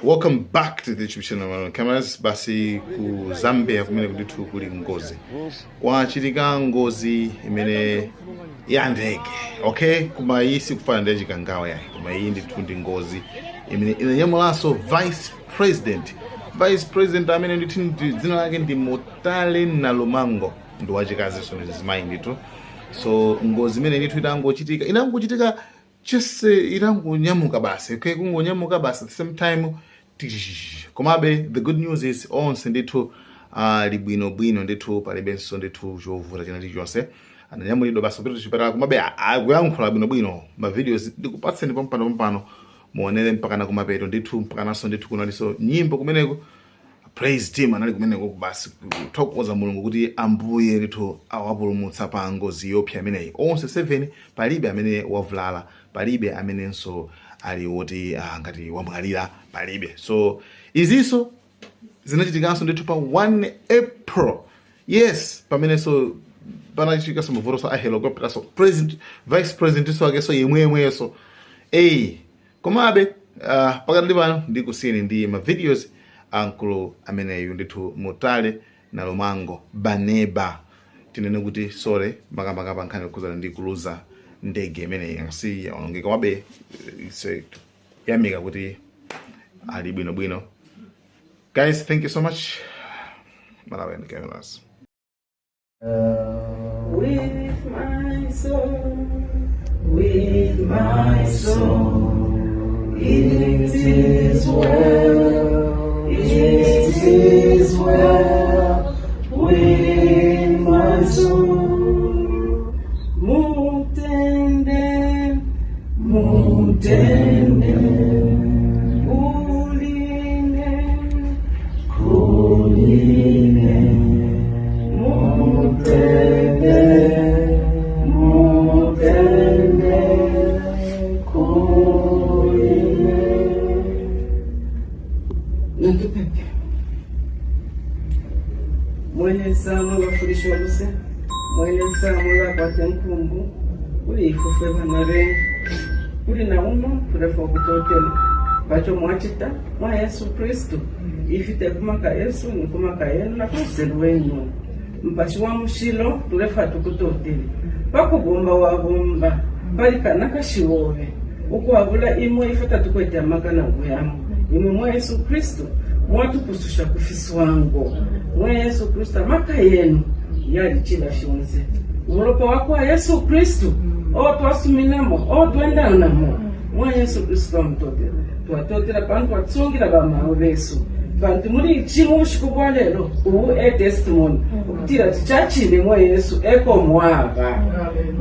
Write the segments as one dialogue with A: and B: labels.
A: Welcome back to the YouTube channel. Cameras basi ku Zambia kumene kuti kuli ngozi. Kwa chitika ngozi imene yandege. Okay? Kuma isi kufana ndeji kangawa ya. Kuma hii ndi ngozi imene inanyamulaso Vice President. Vice President amene nditi dzina lake ndi Motale na Lumango. Ndo wachikazi so zimaindi tu. So ngozi imene nditu inangochitika chese irangonyamuka basi. Okay? Kungonyamuka basi at the same time komabe the good news is onse ndithu libwino ndithu palibenso ndithu chovuta china chilichonse ananyamulidwa basi kupita chipatala komabe akuyankhula bwino ma videos ndikupatseni pampano muonere mpaka na kumapeto ndithu mpakanaso ndithu kunaliso nyimbo kumeneko praise team anali kumeneko basi kuthokoza Mulungu kuti ambuye ndithu awapulumutsa pa ngozi yopsa imeneyi onse 7 palibe amene wavulala palibe amenenso ali woti ngati wamwalira palibe. So iziso zinachitikanso ndithu pa 1 April. Yes, pamene so panachitika so mvuto so helicopter so president vice president so akeso yemwe so komabe pakati ndi pano ndikusiyeni ndi ma videos ankulu ameneyu ndithu Motale na Lumango baneba tinene kuti sore makamba pankhani kuzana ndi kuluza ndege imene ngasi yaonongeka wabe yamika kuti ali bwino. Guys, thank you so much. Malawi and cameras.
B: With my soul, it is well, with my soul. Mutende, kuline, mutende, kuline. Nantupepe. Mwene samu wafundishwa luse, mwene samu wapate nkumbu, uli ifufe vanare. Kuri na uno kurefa kutotela bacho mwachita mwa Yesu Kristo ifite kumaka Yesu ni kumaka yenu na kuselwenyu mpachi wa mushilo turefa tukutotela pakubomba wabomba palikana kashiwobe uko wabula imwe ifata tukwete makana kuyamu imwe mwa Yesu Kristo mwatu kususha kufisi wango mwa Yesu Kristo maka yenu yali chila shonze uropa wako wa Yesu Kristo twasuminamo twendanamo mwa Yesu Kristo mtotera twatotera pantu watsungira bama Yesu pantu muri chimushiku bwalero ubu testimony ukutira tichachine mwa Yesu eko mwaba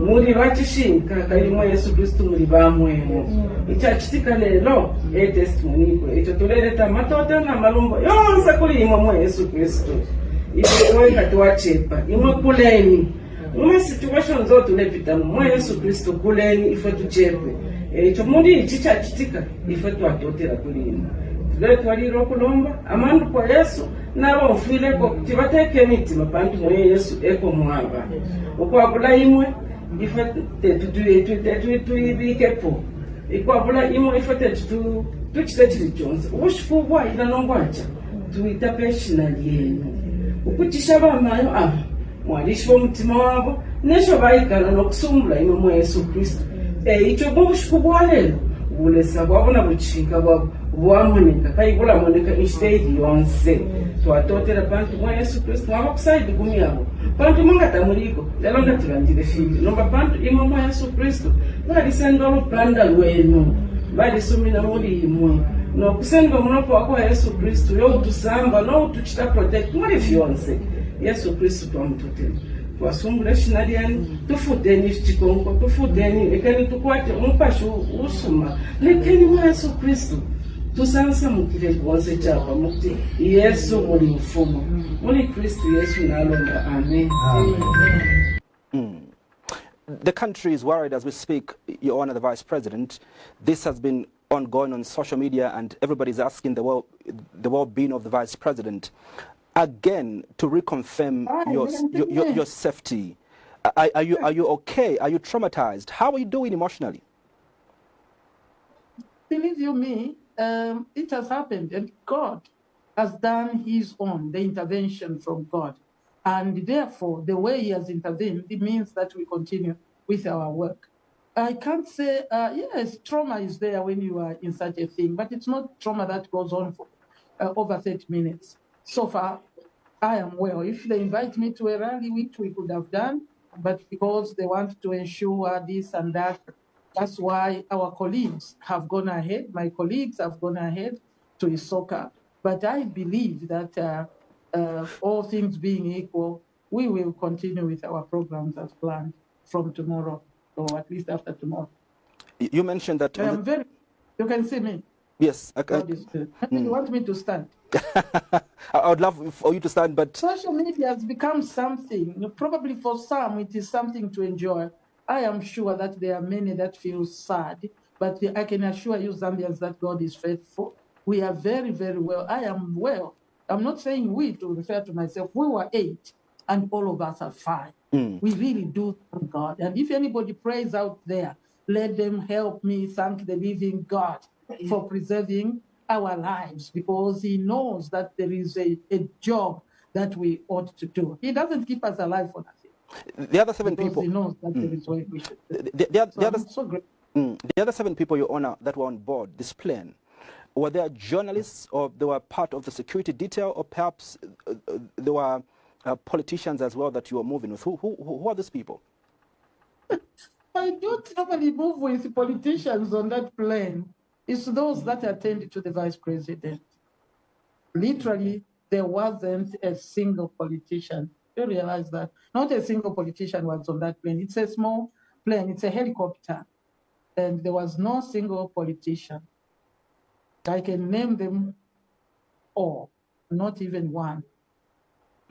B: muri bachishinka kali mwa Yesu Kristo muri bamwemo ichachitika lero testimony iko icho tolereta matota na malumbo yonse kuli mwa Yesu Kristo icho katwachepa imwe kuleni uma situation zote unepita mwa Yesu Kristo kuleni ifatu chepe echo muri chichachitika ifatu atotera kulini leo twaliro kulomba amandu kwa Yesu nabo mfile ko tibateke mitima pantu mwa Yesu eko mwaba ukwabula imwe ifatu tetu ibikepo ikwabula imwe ifatu tuchitachiri chonse ushikubwa ina nongwacha tuita personal yenu ukutisha bamayo mwalisho mutima wabo nesho bayikana nokusumbula imwe mwa Yesu Kristo icho bobushikubwalelo bulesa bwabona Muchinga bwamoneka kayibula moneka incident yonse twatotera pantu mwa Yesu Kristo wabakusaidi kumyabo pantu mangata muliko lelo ndatirandire fili nomba pantu imwe mwa Yesu Kristo ngalisendo luplanda lwenu balisumina muri imwe no kusendo munopo wako Yesu Kristo yo utusamba no utuchita protect muri vyonse Yesu Kristo twamutotera twasumbula shinaliani tufudeni chikonko tufudeni ekani tukwate umpashu usuma lekeni mwa Yesu Kristo tusansa mukile bonse chapa mukti Yesu muri mfumo muri Kristo Yesu nalomba amen.
C: The country is worried as we speak, Your Honor, the Vice President. This has been ongoing on social media and everybody's asking the well-being of the Vice President. Again, to reconfirm your safety, are you okay? Are you traumatized? How are you doing emotionally?
D: Believe you me, it has happened, and God has done his own, the intervention from God. And therefore, the way he has intervened, it means that we continue with our work. I can't say, yes, trauma is there when you are in such a thing, but it's not trauma that goes on for over 30 minutes. So far, I am well. If they invite me to a rally, which we could have done, but because they want to ensure this and that, that's why our colleagues have gone ahead. My colleagues have gone ahead to Isoka. But I believe that all things being equal, we will continue with our programs as planned from tomorrow, or at least after tomorrow.
C: You mentioned that...
D: You can see me.
C: Yes.
D: God is good. You want me to stand?
C: I would love for you to stand, but...
D: Social media has become something. Probably for some, it is something to enjoy. I am sure that there are many that feel sad, but I can assure you, Zambians, that God is faithful. We are very, very well. I am well. I'm not saying we to refer to myself. We were 8, and all of us are fine. We really do thank God. And if anybody prays out there, let them help me thank the living God for preserving our lives, because he knows that there is a job that we ought to do. He doesn't keep us alive for nothing.
C: The other 7 people...
D: He knows that there is way we should do.
C: The other 7 people, Your Honor, that were on board this plane, were they journalists, or they were part of the security detail, or perhaps they were politicians as well that you were moving with? Who are these people?
D: I don't normally move with politicians on that plane. It's those that attend to the vice president. Literally, there wasn't a single politician. You realize that? Not a single politician was on that plane. It's a small plane. It's a helicopter. And there was no single politician. I can name them all, not even one.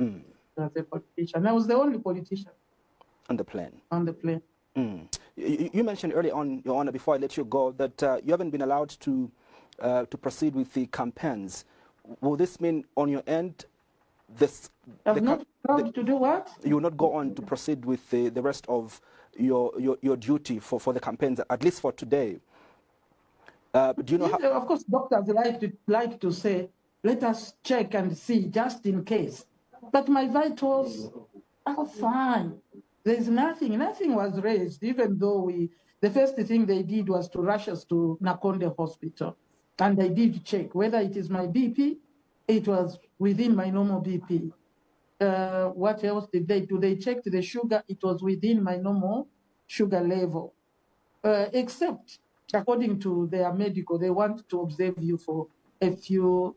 D: As a politician. I was the only politician.
C: On the plane?
D: On the plane.
C: You mentioned earlier on, Your Honor, before I let you go, that you haven't been allowed to proceed with the campaigns. Will this mean on your end,
D: I'm not allowed to do what?
C: You will not go on to proceed with the rest of your duty for the campaigns, at least for today? Do you know
D: Of course, doctors like to say, let us check and see, just in case. But my vitals are fine. There's nothing was raised, even though the first thing they did was to rush us to Nakonde Hospital. And I did check whether it is my BP. It was within my normal BP. What else did they do? They checked the sugar. It was within my normal sugar level. Except, according to their medical, they want to observe you for a few,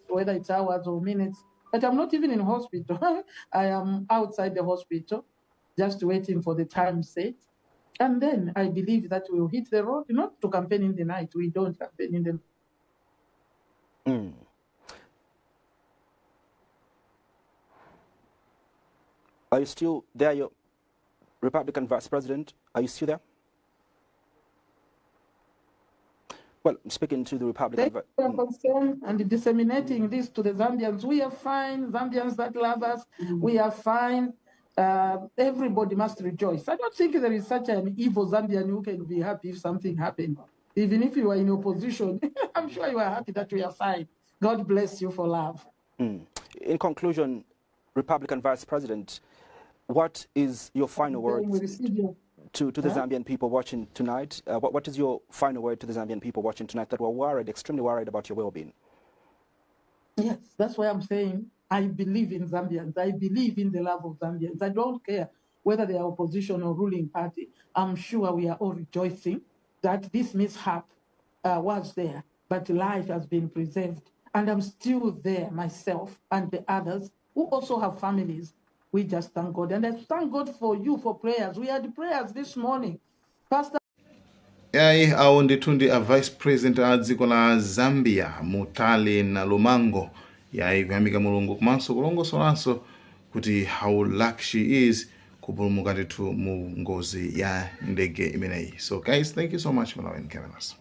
D: whether it's hours or minutes. But I'm not even in hospital. I am outside the hospital, just waiting for the time set. And then I believe that we'll hit the road, not to campaign in the night. We don't campaign in the night.
C: Are you still there, your Republican Vice President? Are you still there? Well, speaking to the Republican...
D: They are concerned and disseminating this to the Zambians. We are fine, Zambians that love us. We are fine. Everybody must rejoice. I don't think there is such an evil Zambian who can be happy if something happened. Even if you are in opposition, I'm sure you are happy that we are fine. God bless you for love.
C: In conclusion, Republican Vice President, what is your final word to the Zambian people watching tonight? What is your final word to the Zambian people watching tonight that were worried, extremely worried about your well-being?
D: Yes, that's why I'm saying I believe in Zambians. I believe in the love of Zambians. I don't care whether they are opposition or ruling party. I'm sure we are all rejoicing that this mishap was there, but life has been preserved. And I'm still there myself and the others who also have families. We just thank God. And I thank God for you for prayers. We had prayers this morning. Pastor
A: yayi awo ndithu ndi a vice president a dziko la Zambia Mutale na Lumango yayi kuyamika Mulungu komanso kulongosolanso kuti how lucky she is kupulumuka ndithu mu ngozi ya ndege imeneyi. So guys, thank you so much for allowing cameras.